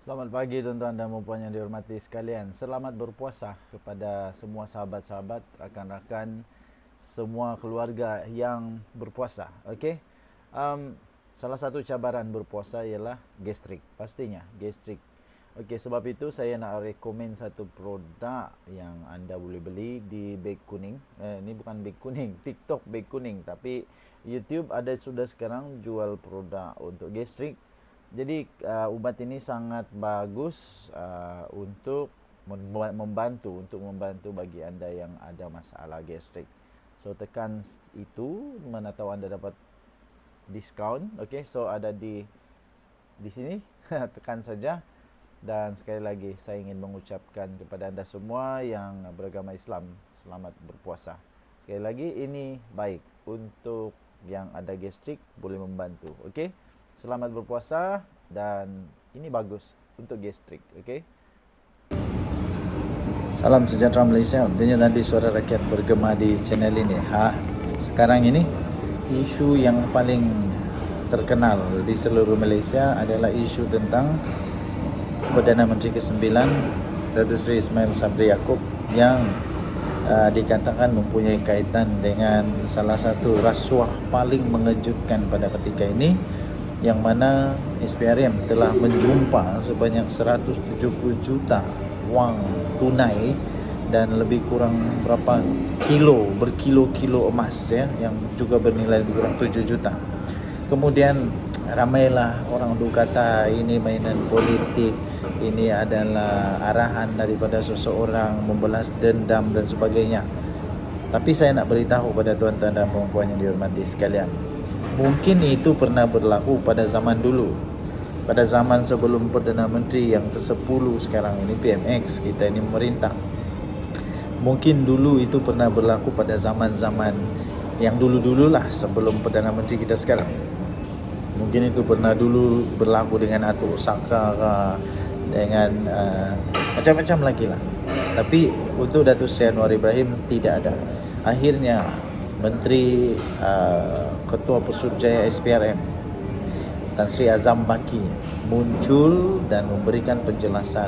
Selamat pagi tuan-tuan dan puan yang dihormati sekalian. Selamat berpuasa kepada semua sahabat-sahabat, rakan-rakan, semua keluarga yang berpuasa. Okey. Salah satu cabaran berpuasa ialah gastrik. Pastinya gastrik. Okey, sebab itu saya nak rekomen satu produk yang anda boleh beli di beg kuning. Ini bukan beg kuning, TikTok beg kuning, tapi YouTube ada sudah sekarang jual produk untuk gastrik. Jadi ubat ini sangat bagus untuk membantu bagi anda yang ada masalah gastrik. So tekan itu, mana tahu anda dapat diskaun. Okey, so ada di sini. Tekan saja. Dan sekali lagi saya ingin mengucapkan kepada anda semua yang beragama Islam, selamat berpuasa. Sekali lagi, ini baik untuk yang ada gastrik, boleh membantu. Okey, selamat berpuasa dan ini bagus untuk gastrik. Okey. Salam sejahtera Malaysia. Dengar tadi suara rakyat bergema di channel ini. Sekarang ini isu yang paling terkenal di seluruh Malaysia adalah isu tentang Perdana Menteri ke-9 Datuk Seri Ismail Sabri Yaakob yang dikatakan mempunyai kaitan dengan salah satu rasuah paling mengejutkan pada ketika ini, yang mana SPRM telah menjumpa sebanyak 170 juta wang tunai dan lebih kurang berapa berkilo-kilo emas ya, yang juga bernilai lebih kurang 7 juta. Kemudian ramailah orang duk kata ini mainan politik, ini adalah arahan daripada seseorang membalas dendam dan sebagainya. Tapi saya nak beritahu pada tuan-tuan dan puan yang dihormati sekalian, mungkin itu pernah berlaku pada zaman dulu, pada zaman sebelum Perdana Menteri yang ke-10 sekarang ini, PMX kita ini memerintah. Mungkin dulu itu pernah berlaku pada zaman-zaman yang dulu-dululah sebelum Perdana Menteri kita sekarang. Mungkin itu pernah dulu berlaku dengan Atuk Osaka, dengan macam-macam lagi lah. Tapi untuk Datuk Seri Anwar Ibrahim tidak ada. Akhirnya Menteri Ketua Pesuruhjaya SPRM Tan Sri Azam Baki muncul dan memberikan penjelasan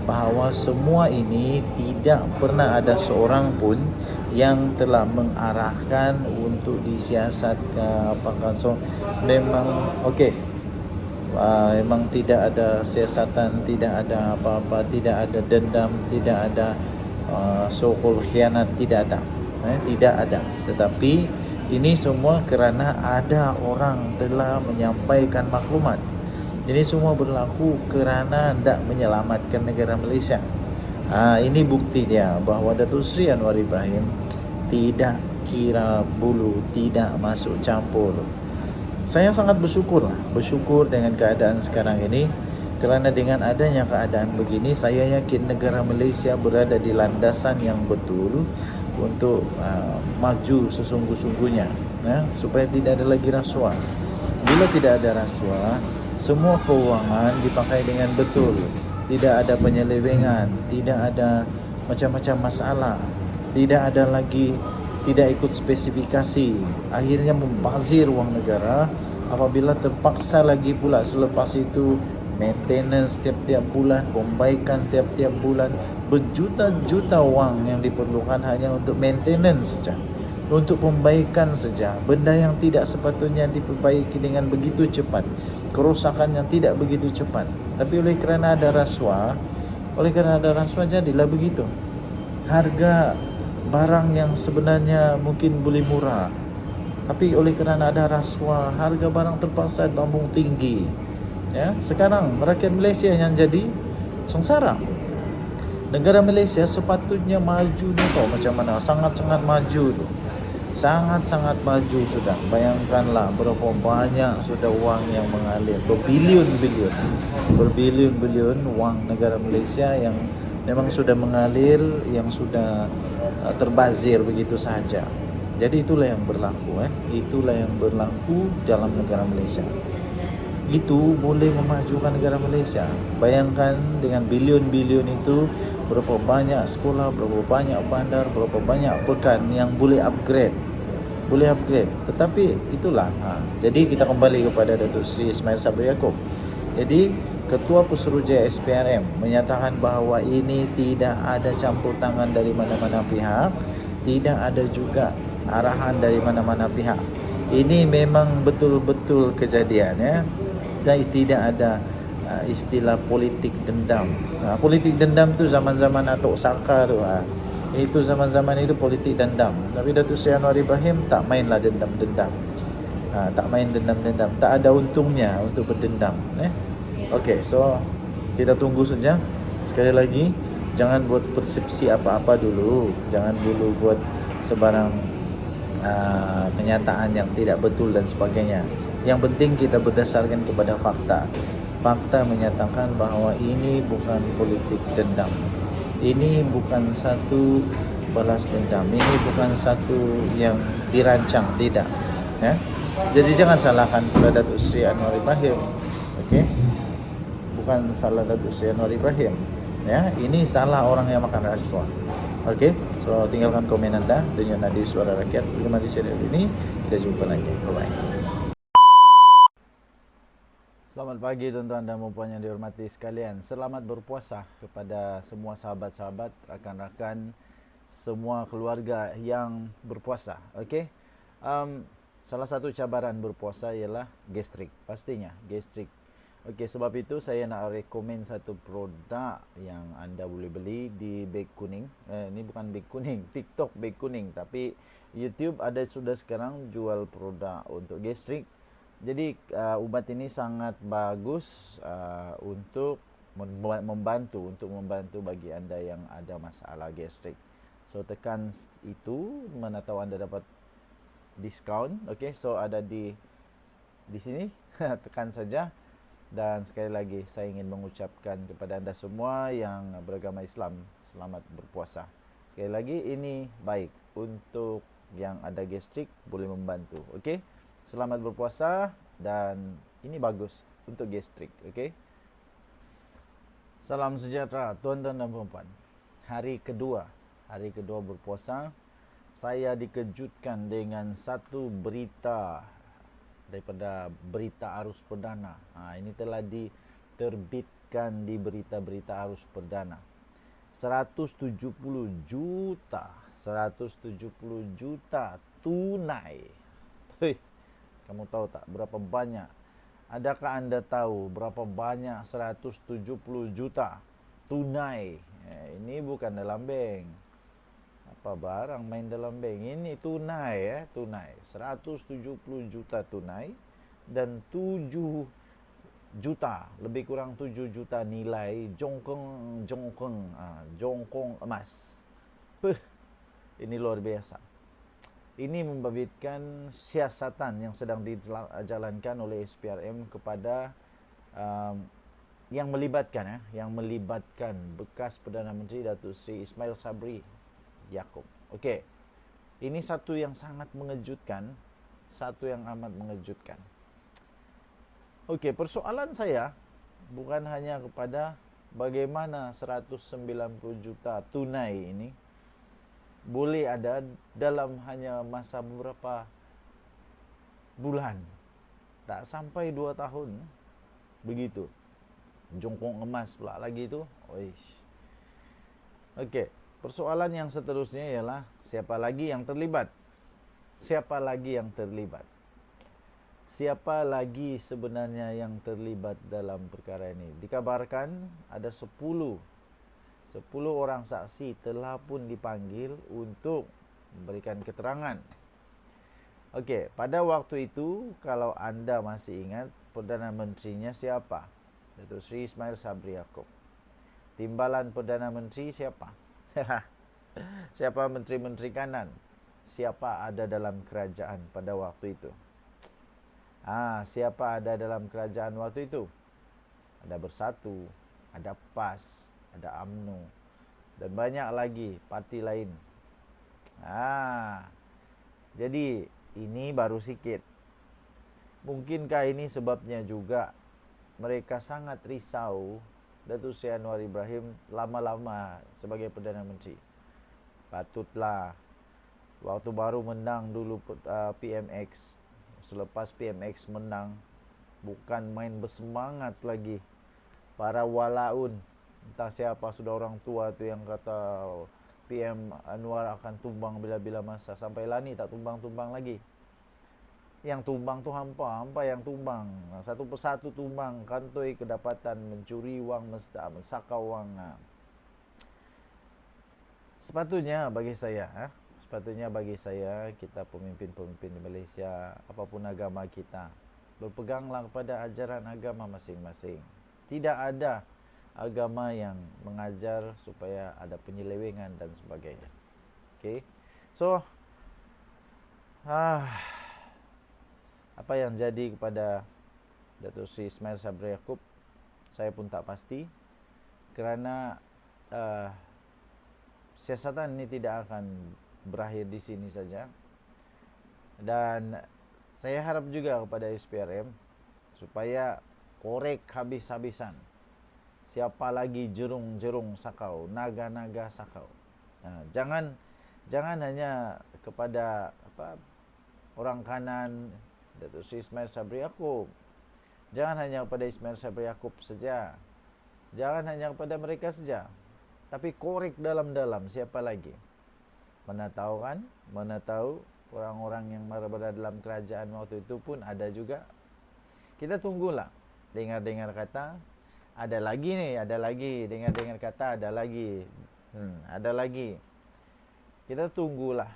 bahawa semua ini tidak pernah ada seorang pun yang telah mengarahkan untuk disiasatkan apakah. So memang okey, memang tidak ada siasatan, tidak ada apa-apa, tidak ada dendam, tidak ada so-called khianat, tidak ada. Tidak ada. Tetapi ini semua kerana ada orang telah menyampaikan maklumat. Ini semua berlaku kerana hendak menyelamatkan negara Malaysia. Ini bukti dia bahawa Datuk Seri Anwar Ibrahim tidak kira bulu, tidak masuk campur. Saya sangat bersyukur dengan keadaan sekarang ini, kerana dengan adanya keadaan begini, saya yakin negara Malaysia berada di landasan yang betul untuk maju sesungguh-sungguhnya, supaya tidak ada lagi rasuah. Bila tidak ada rasuah, semua kewangan dipakai dengan betul, tidak ada penyelewengan, tidak ada macam-macam masalah, tidak ada lagi tidak ikut spesifikasi, akhirnya membazir wang negara. Apabila terpaksa lagi pula selepas itu maintenance tiap-tiap bulan, perbaikan tiap-tiap bulan, berjuta-juta wang yang diperlukan hanya untuk maintenance saja, untuk perbaikan saja, benda yang tidak sepatutnya diperbaiki dengan begitu cepat, kerosakan yang tidak begitu cepat. Tapi oleh kerana ada rasuah, jadilah begitu. Harga barang yang sebenarnya mungkin boleh murah, tapi oleh kerana ada rasuah, harga barang terpaksa tambung tinggi. Ya, sekarang rakyat Malaysia yang jadi sengsara. Negara Malaysia sepatutnya maju ni tau macam mana, sangat-sangat maju tu. Sangat-sangat maju sudah. Bayangkanlah berapa banyak sudah wang yang mengalir, berbilion-bilion wang negara Malaysia yang memang sudah mengalir, yang sudah terbazir begitu saja. Jadi itulah yang berlaku, itulah yang berlaku dalam negara Malaysia. Itu boleh memajukan negara Malaysia. Bayangkan dengan bilion-bilion itu, berapa banyak sekolah, berapa banyak bandar, berapa banyak pekan yang boleh upgrade. Tetapi itulah. Jadi kita kembali kepada Datuk Seri Ismail Sabri Yaakob. Jadi Ketua Pesuruhjaya SPRM menyatakan bahawa ini tidak ada campur tangan dari mana-mana pihak, tidak ada juga arahan dari mana-mana pihak. Ini memang betul-betul kejadian, ya. Dan tidak ada istilah politik dendam. Politik dendam tu zaman-zaman Atok Saka tu. Itu zaman-zaman itu politik dendam. Tapi Datuk Seri Anwar Ibrahim tak mainlah dendam-dendam. Tak main dendam-dendam. Tak ada untungnya untuk berdendam. Okey, so kita tunggu saja. Sekali lagi, jangan buat persepsi apa-apa dulu. Jangan dulu buat sebarang kenyataan yang tidak betul dan sebagainya. Yang penting kita berdasarkan kepada fakta. Fakta menyatakan bahawa ini bukan politik dendam. Ini bukan satu balas dendam. Ini bukan satu yang dirancang, tidak. Ya? Jadi jangan salahkan kepada Datuk Seri Anwar Ibrahim. Okey? Bukan salah Datuk Seri Anwar Ibrahim. Ya, ini salah orang yang makan rasuah. Okey, so tinggalkan komen anda. Dunia Nadi Suara Rakyat. Terima kasih channel ini. Kita jumpa lagi. Bye-bye. Selamat pagi tuan-tuan dan puan yang dihormati sekalian. Selamat berpuasa kepada semua sahabat-sahabat, rakan-rakan, semua keluarga yang berpuasa. Okey. Salah satu cabaran berpuasa ialah gastrik. Pastinya gastrik. Okey, sebab itu saya nak rekomen satu produk yang anda boleh beli di beg kuning. Ini bukan beg kuning, TikTok beg kuning, tapi YouTube ada sudah sekarang jual produk untuk gastrik. Jadi ubat ini sangat bagus untuk membantu bagi anda yang ada masalah gastrik. So tekan itu, mana tahu anda dapat diskaun. Okey, so ada di sini. Tekan saja. Dan sekali lagi saya ingin mengucapkan kepada anda semua yang beragama Islam, selamat berpuasa. Sekali lagi, ini baik untuk yang ada gastrik, boleh membantu. Okey, selamat berpuasa dan ini bagus untuk gastrik. Okey, salam sejahtera tuan-tuan dan puan-puan. Hari kedua berpuasa, saya dikejutkan dengan satu berita daripada Berita Arus Perdana. Ini telah diterbitkan di Berita Arus Perdana. 170 juta tunai. Kamu tahu tak berapa banyak? Adakah anda tahu berapa banyak 170 juta tunai? Ini bukan dalam bank. Apa barang main dalam bank, ini tunai, tunai 170 juta tunai dan 7 juta, lebih kurang 7 juta nilai jongkong emas. Ini luar biasa. Ini membabitkan siasatan yang sedang dijalankan oleh SPRM kepada yang melibatkan bekas Perdana Menteri Datuk Seri Ismail Sabri Yaakob. Okey. Ini satu yang sangat mengejutkan, satu yang amat mengejutkan. Okey, persoalan saya bukan hanya kepada bagaimana 190 juta tunai ini boleh ada dalam hanya masa beberapa bulan. Tak sampai 2 tahun. Begitu. Jongkong emas pula lagi tu. Oish. Okey. Persoalan yang seterusnya ialah siapa lagi yang terlibat? Siapa lagi yang terlibat? Siapa lagi sebenarnya yang terlibat dalam perkara ini? Dikabarkan ada 10 orang saksi telah pun dipanggil untuk memberikan keterangan. Okey, pada waktu itu kalau anda masih ingat, Perdana Menterinya siapa? Datuk Seri Ismail Sabri Yaakob. Timbalan Perdana Menteri siapa? Siapa menteri-menteri kanan? Siapa ada dalam kerajaan pada waktu itu? Siapa ada dalam kerajaan waktu itu? Ada Bersatu, ada PAS, ada UMNO dan banyak lagi parti lain. Jadi ini baru sikit. Mungkinkah ini sebabnya juga mereka sangat risau Datuk Seri Anwar Ibrahim lama-lama sebagai Perdana Menteri. Patutlah waktu baru menang dulu PMX, selepas PMX menang, bukan main bersemangat lagi para walaun, entah siapa, sudah orang tua tu yang kata PM Anwar akan tumbang bila-bila masa, sampai lani tak tumbang-tumbang lagi. Yang tumbang tu hampa yang tumbang. Satu persatu tumbang, kantoi kedapatan, mencuri wang, mensakau wang. Sepatutnya bagi saya, kita pemimpin-pemimpin di Malaysia, apapun agama kita, berpeganglah kepada ajaran agama masing-masing. Tidak ada agama yang mengajar supaya ada penyelewengan dan sebagainya. Okay? So, apa yang jadi kepada Datuk Seri Ismail Sabri Yaakob, saya pun tak pasti, kerana siasatan ini tidak akan berakhir di sini saja. Dan saya harap juga kepada SPRM supaya korek habis-habisan siapa lagi jerung-jerung sakau, naga-naga sakau. Jangan hanya kepada orang kanan Datuk Seri Ismail Sabri Yaakob. Jangan hanya kepada Ismail Sabri Yaakob saja. Jangan hanya kepada mereka saja. Tapi korek dalam-dalam siapa lagi. Mana tahu kan? Mana tahu orang-orang yang berada dalam kerajaan waktu itu pun ada juga. Kita tunggulah. Dengar-dengar kata ada lagi nih, ada lagi. Dengar-dengar kata ada lagi. Ada lagi. Kita tunggulah.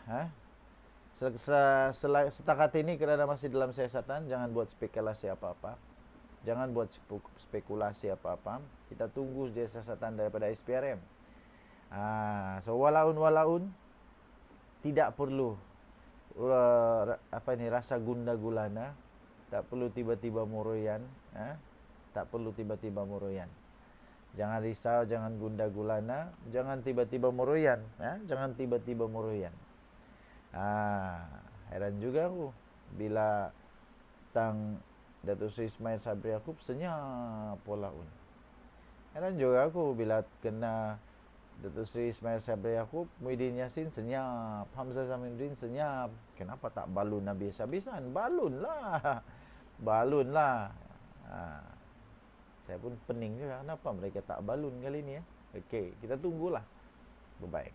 Setakat ini kerana masih dalam siasatan, jangan buat spekulasi apa-apa. Jangan buat spekulasi apa-apa. Kita tunggu siasatan daripada SPRM. So walaun tidak perlu rasa gundah gulana, tak perlu tiba-tiba muroyan, tak perlu tiba-tiba muroyan. Jangan risau, jangan gundah gulana, jangan tiba-tiba muroyan, jangan tiba-tiba muroyan. Heran juga aku bila tang Datuk Seri Ismail Sabri Yaakob senyap walaun. Heran juga aku bila kena Datuk Seri Ismail Sabri Yaakob, Muhyiddin Yassin senyap, Hamzah Zaminuddin senyap. Kenapa tak balun habis-habisan? Balun lah. Saya pun pening juga kenapa mereka tak balun kali ni. Okey, kita tunggulah. Bye-bye.